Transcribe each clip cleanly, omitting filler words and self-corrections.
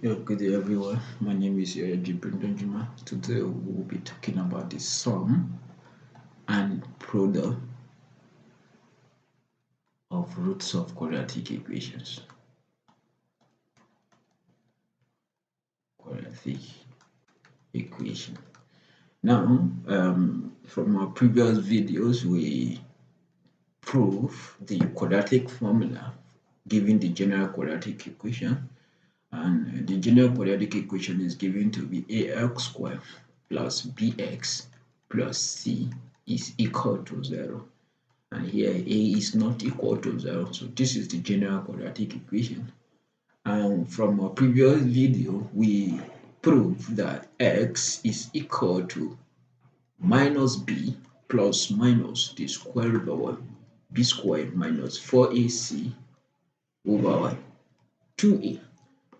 Good day everyone. My name is Benjamin. Today we will be talking about the sum and product of roots of quadratic equations. Quadratic equation. Now, from our previous videos, we prove the quadratic formula given the general quadratic equation, and the general quadratic equation is given to be ax squared plus bx plus c is equal to 0. And here a is not equal to 0, so this is the general quadratic equation. And from our previous video we proved that x is equal to minus b plus minus the square root over b squared minus 4ac over 2a.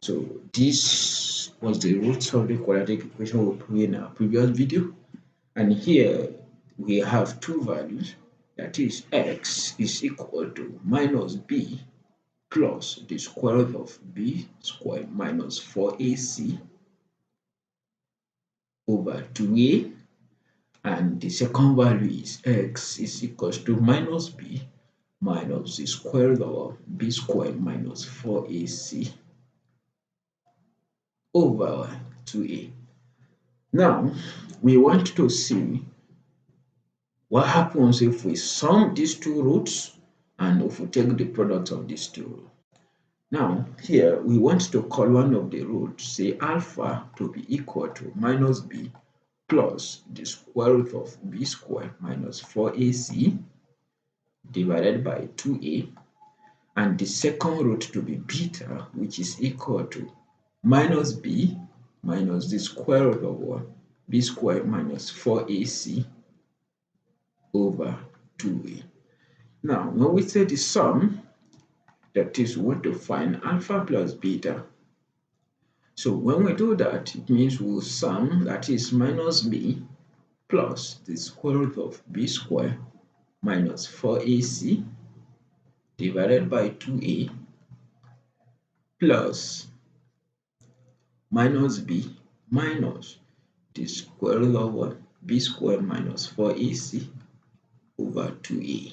So this was the roots of the quadratic equation we proved in our previous video, and here we have two values, that is x is equal to minus b plus the square root of b squared minus 4ac over 2a, and the second value is x is equals to minus b minus the square root of b squared minus 4ac over 2a. Now we want to see what happens if we sum these two roots and if we take the product of these two roots. Now here we want to call one of the roots, say alpha, to be equal to minus b plus the square root of b squared minus 4ac divided by 2a, and the second root to be beta, which is equal to minus b minus the square root of b squared minus 4ac over 2a. Now when we say the sum, that is, we want to find alpha plus beta. So when we do that, it means we'll sum, that is minus b plus the square root of b squared minus 4ac divided by 2a plus minus b minus the square root of b squared minus 4ac over 2a.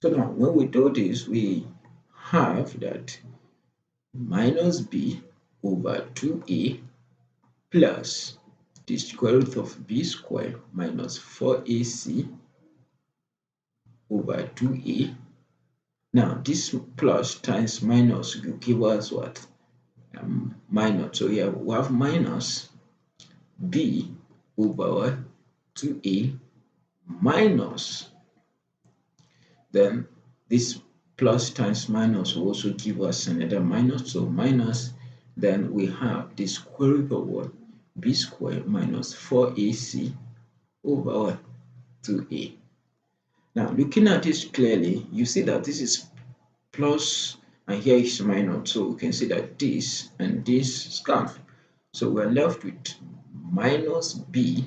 So now when we do this, we have that minus b over 2a plus the square root of b squared minus 4ac over 2a. Now this plus times minus will give us what? Minus. So here we have minus b over 2a minus, then this plus times minus will also give us another minus, so minus, then we have the square root of b squared minus 4ac over 2a. Now looking at this clearly, you see that this is plus and here is minus, so we can see that this and this is cancelled. So we're left with minus b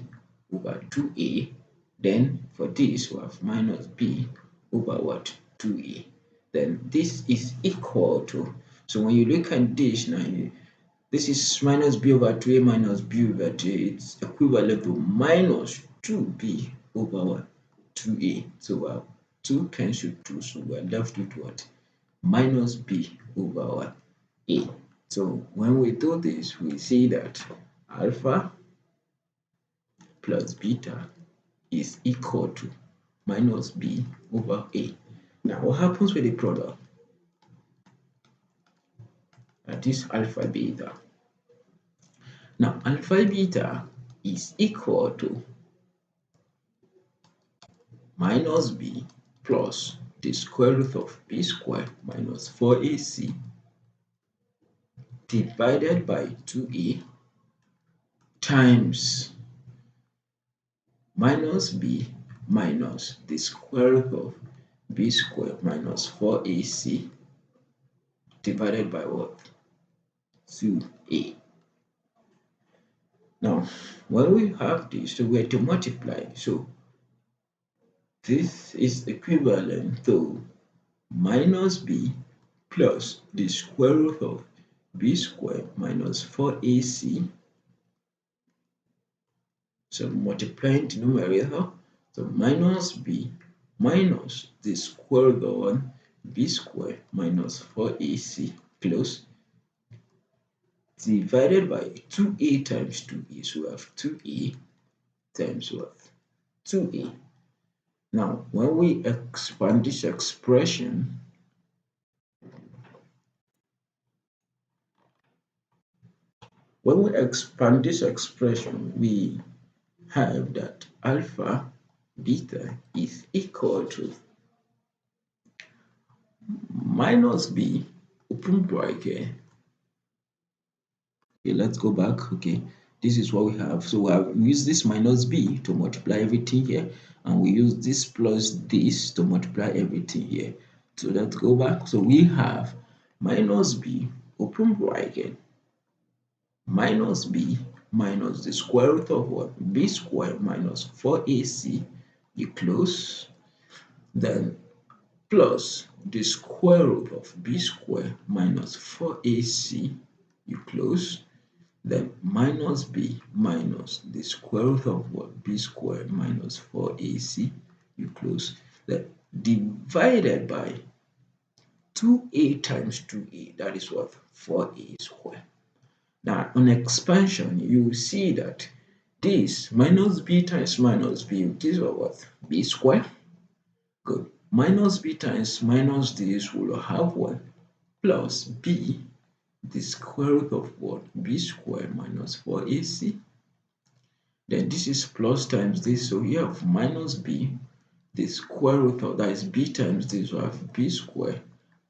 over 2a, then for this we have minus b over what? 2a. Then this is equal to, so when you look at this now, this is minus b over 2a minus b over 2a, it's equivalent to minus 2b over 2a. So we have 2 cancel 2, so we're left with what? Minus b over a. So when we do this, we see that alpha plus beta is equal to minus b over a. Now what happens with the product? That is alpha beta. Now alpha beta is equal to minus b plus the square root of b squared minus 4ac divided by 2a times minus b minus the square root of b squared minus 4ac divided by what? 2a. Now when we have this, so we have to multiply, so this is equivalent to minus b plus the square root of b squared minus 4ac. So multiplying the numerator, so minus b minus the square root of b squared minus 4ac plus divided by 2a times 2a. So we have 2a times what? 2a. Now, when we expand this expression, we have that alpha beta is equal to minus b open bracket. Okay, let's go back. Okay, this is what we have. So we use this minus b to multiply everything here, and we use this plus this to multiply everything here. So let's go back. So we have minus b open bracket minus b minus the square root of what? B squared minus 4ac, you close, then plus the square root of b squared minus 4ac, you close, then minus b minus the square root of what? B squared minus 4ac, you close, then divided by 2a times 2a, that is what? 4a squared. Now, on expansion, you see that this minus b times minus b, this is what? B squared. Good. Minus b times minus this will have what? Plus b, the square root of what? B squared minus 4ac. Then this is plus times this, so you have minus b, the square root of that is b times this, will have b squared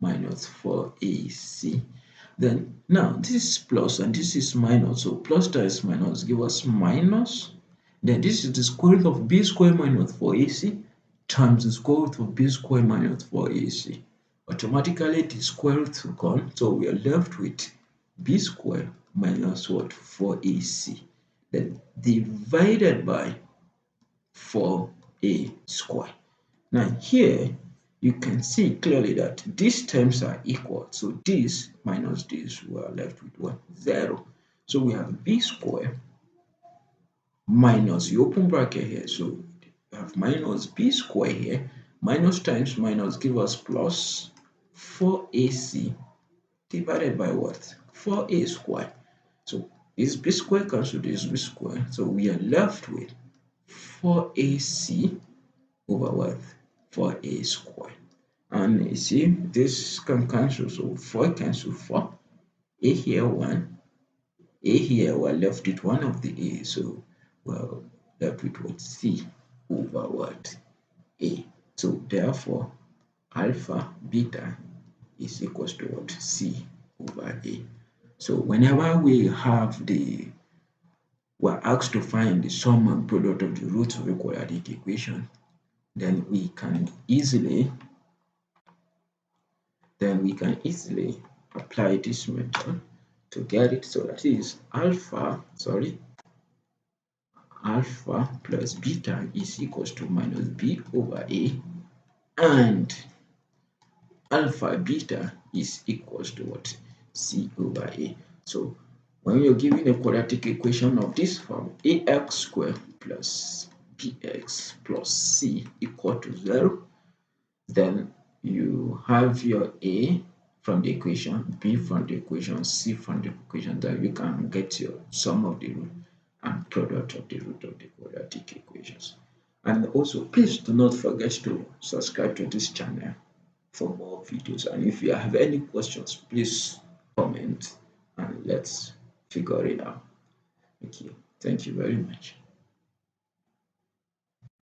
minus 4ac. Then now this is plus and this is minus, so plus times minus give us minus. Then this is the square root of b squared minus 4ac times the square root of b squared minus 4ac. Automatically the square root will come, so we are left with b squared minus what? 4ac. Then divided by 4a squared. Now here you can see clearly that these terms are equal. So this minus this, we are left with what? 0. So we have b squared minus, you open bracket here, so we have minus b squared here, minus times minus give us plus 4ac divided by what? 4a squared. So this b squared cancel this b squared, so we are left with 4ac over what? 4a squared. And you see this can cancel, so 4 cancel 4, a here 1, a here we're left with one of the a, so we're left with what? C over what? A. So therefore alpha beta is equals to what? C over a. So whenever we have we're asked to find the sum and product of the roots of a quadratic equation, then we can easily apply this method to get it. So that is alpha plus beta is equals to minus b over a, and alpha beta is equals to what? C over a. So when you're given a quadratic equation of this form, ax squared plus bx plus c equal to 0, then you have your a from the equation, b from the equation, c from the equation, that you can get your sum of the root and product of the root of the quadratic equations. And also, please do not forget to subscribe to this channel for more videos. And if you have any questions, please comment and let's figure it out. Thank you very much.